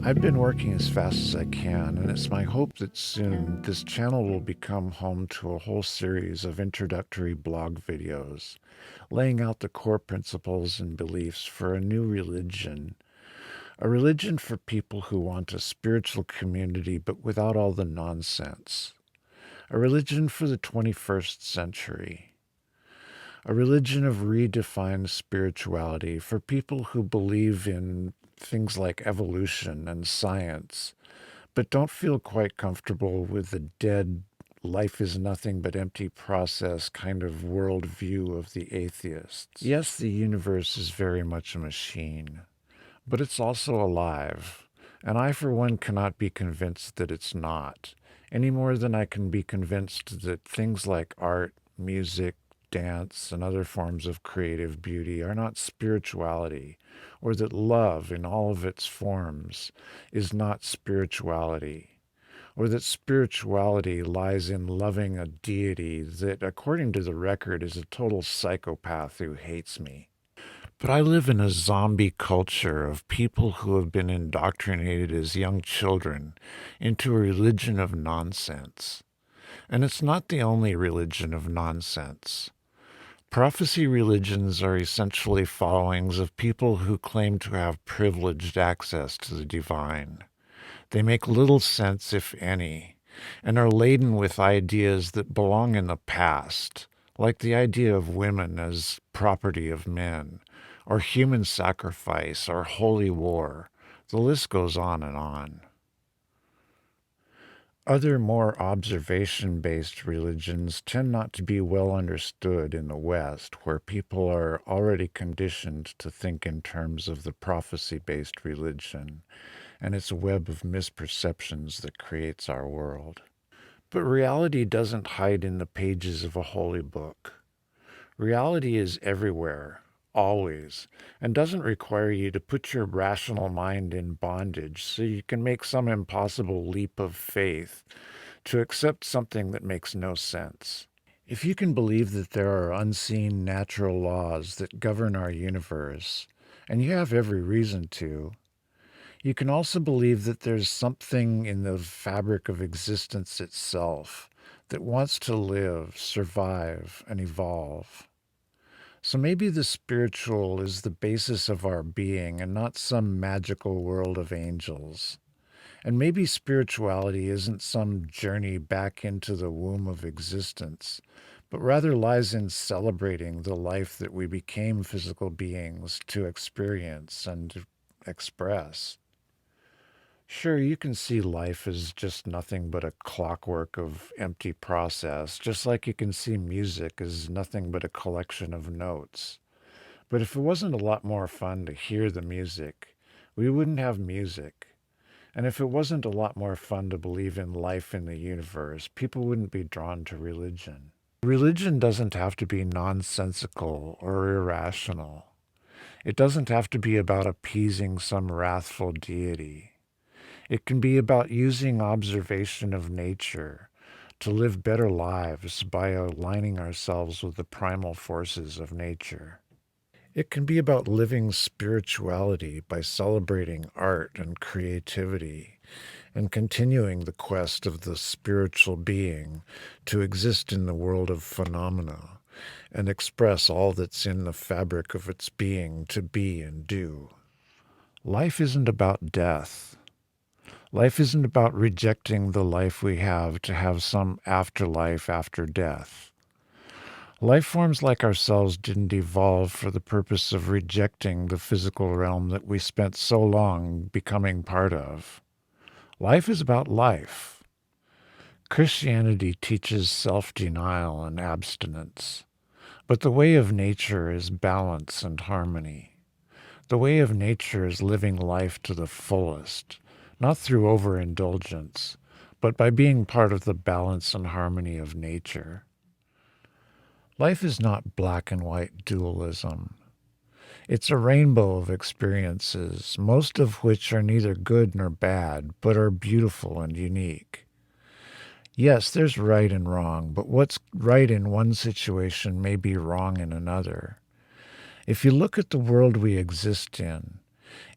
I've been working as fast as I can, and it's my hope that soon this channel will become home to a whole series of introductory blog videos, laying out the core principles and beliefs for a new religion. A religion for people who want a spiritual community but without all the nonsense. A religion for the 21st century. A religion of redefined spirituality for people who believe in things like evolution and science, but don't feel quite comfortable with the dead, life is nothing but empty process kind of worldview of the atheists. Yes, the universe is very much a machine, but it's also alive, and I, for one, cannot be convinced that it's not, any more than I can be convinced that things like art, music, dance, and other forms of creative beauty are not spirituality, or that love in all of its forms is not spirituality, or that spirituality lies in loving a deity that, according to the record, is a total psychopath who hates me. But I live in a zombie culture of people who have been indoctrinated as young children into a religion of nonsense. And it's not the only religion of nonsense. Prophecy religions are essentially followings of people who claim to have privileged access to the divine. They make little sense, if any, and are laden with ideas that belong in the past, like the idea of women as property of men, or human sacrifice, or holy war. The list goes on and on. Other more observation-based religions tend not to be well understood in the West, where people are already conditioned to think in terms of the prophecy-based religion and its web of misperceptions that creates our world. But reality doesn't hide in the pages of a holy book. Reality is everywhere, always, and doesn't require you to put your rational mind in bondage so you can make some impossible leap of faith to accept something that makes no sense. If you can believe that there are unseen natural laws that govern our universe, and you have every reason to, you can also believe that there's something in the fabric of existence itself that wants to live, survive, and evolve. So maybe the spiritual is the basis of our being and not some magical world of angels. And maybe spirituality isn't some journey back into the womb of existence, but rather lies in celebrating the life that we became physical beings to experience and express. Sure, you can see life as just nothing but a clockwork of empty process, just like you can see music as nothing but a collection of notes. But if it wasn't a lot more fun to hear the music, we wouldn't have music. And if it wasn't a lot more fun to believe in life in the universe, people wouldn't be drawn to religion. Religion doesn't have to be nonsensical or irrational. It doesn't have to be about appeasing some wrathful deity. It can be about using observation of nature to live better lives by aligning ourselves with the primal forces of nature. It can be about living spirituality by celebrating art and creativity and continuing the quest of the spiritual being to exist in the world of phenomena and express all that's in the fabric of its being to be and do. Life isn't about death. Life isn't about rejecting the life we have to have some afterlife after death. Life forms like ourselves didn't evolve for the purpose of rejecting the physical realm that we spent so long becoming part of. Life is about life. Christianity teaches self-denial and abstinence, but the way of nature is balance and harmony. The way of nature is living life to the fullest, not through overindulgence, but by being part of the balance and harmony of nature. Life is not black and white dualism. It's a rainbow of experiences, most of which are neither good nor bad, but are beautiful and unique. Yes, there's right and wrong, but what's right in one situation may be wrong in another. If you look at the world we exist in,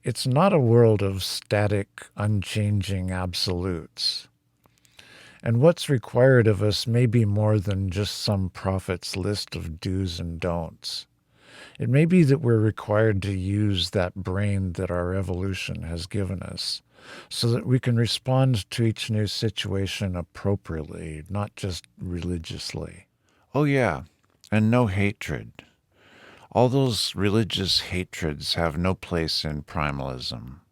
It's not a world of static, unchanging absolutes. And what's required of us may be more than just some prophet's list of do's and don'ts. It may be that we're required to use that brain that our evolution has given us so that we can respond to each new situation appropriately, not just religiously. Oh, yeah, and no hatred. All those religious hatreds have no place in primalism.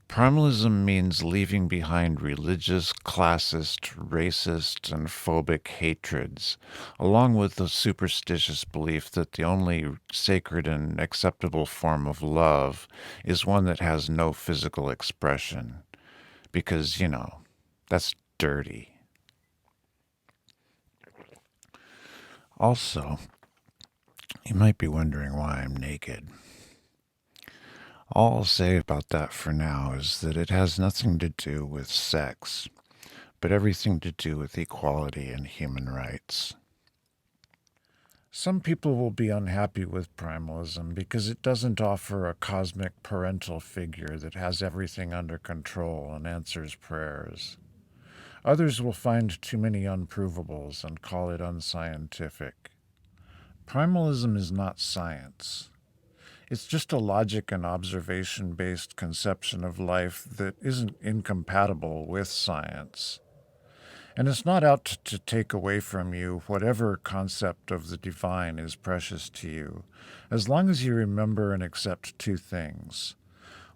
Primalism means leaving behind religious, classist, racist, and phobic hatreds, along with the superstitious belief that the only sacred and acceptable form of love is one that has no physical expression. Because, that's dirty. Also, you might be wondering why I'm naked. All I'll say about that for now is that it has nothing to do with sex, but everything to do with equality and human rights. Some people will be unhappy with primalism because it doesn't offer a cosmic parental figure that has everything under control and answers prayers. Others will find too many unprovables and call it unscientific. Primalism is not science. It's just a logic and observation-based conception of life that isn't incompatible with science. And it's not out to take away from you whatever concept of the divine is precious to you, as long as you remember and accept two things.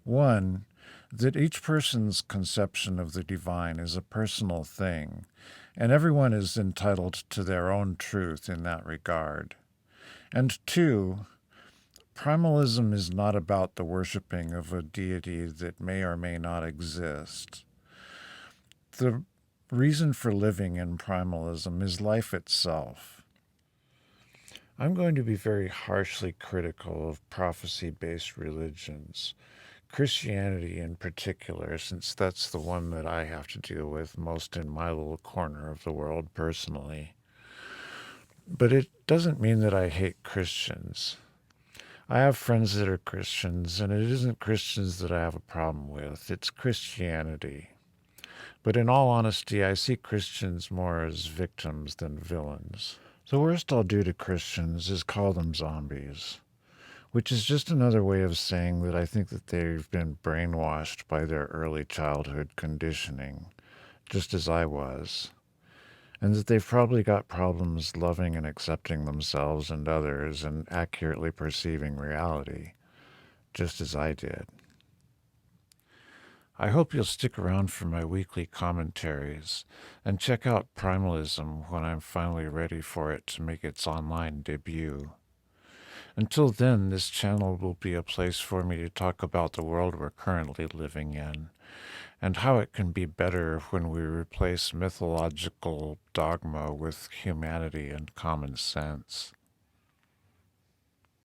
One, that each person's conception of the divine is a personal thing, and everyone is entitled to their own truth in that regard. And two, primalism is not about the worshiping of a deity that may or may not exist. The reason for living in primalism is life itself. I'm going to be very harshly critical of prophecy-based religions, Christianity in particular, since that's the one that I have to deal with most in my little corner of the world personally. But it doesn't mean that I hate Christians. I have friends that are Christians, and it isn't Christians that I have a problem with. It's Christianity. But in all honesty, I see Christians more as victims than villains. The worst I'll do to Christians is call them zombies, which is just another way of saying that I think that they've been brainwashed by their early childhood conditioning, just as I was, and that they've probably got problems loving and accepting themselves and others and accurately perceiving reality, just as I did. I hope you'll stick around for my weekly commentaries and check out Primalism when I'm finally ready for it to make its online debut. Until then, this channel will be a place for me to talk about the world we're currently living in and how it can be better when we replace mythological dogma with humanity and common sense.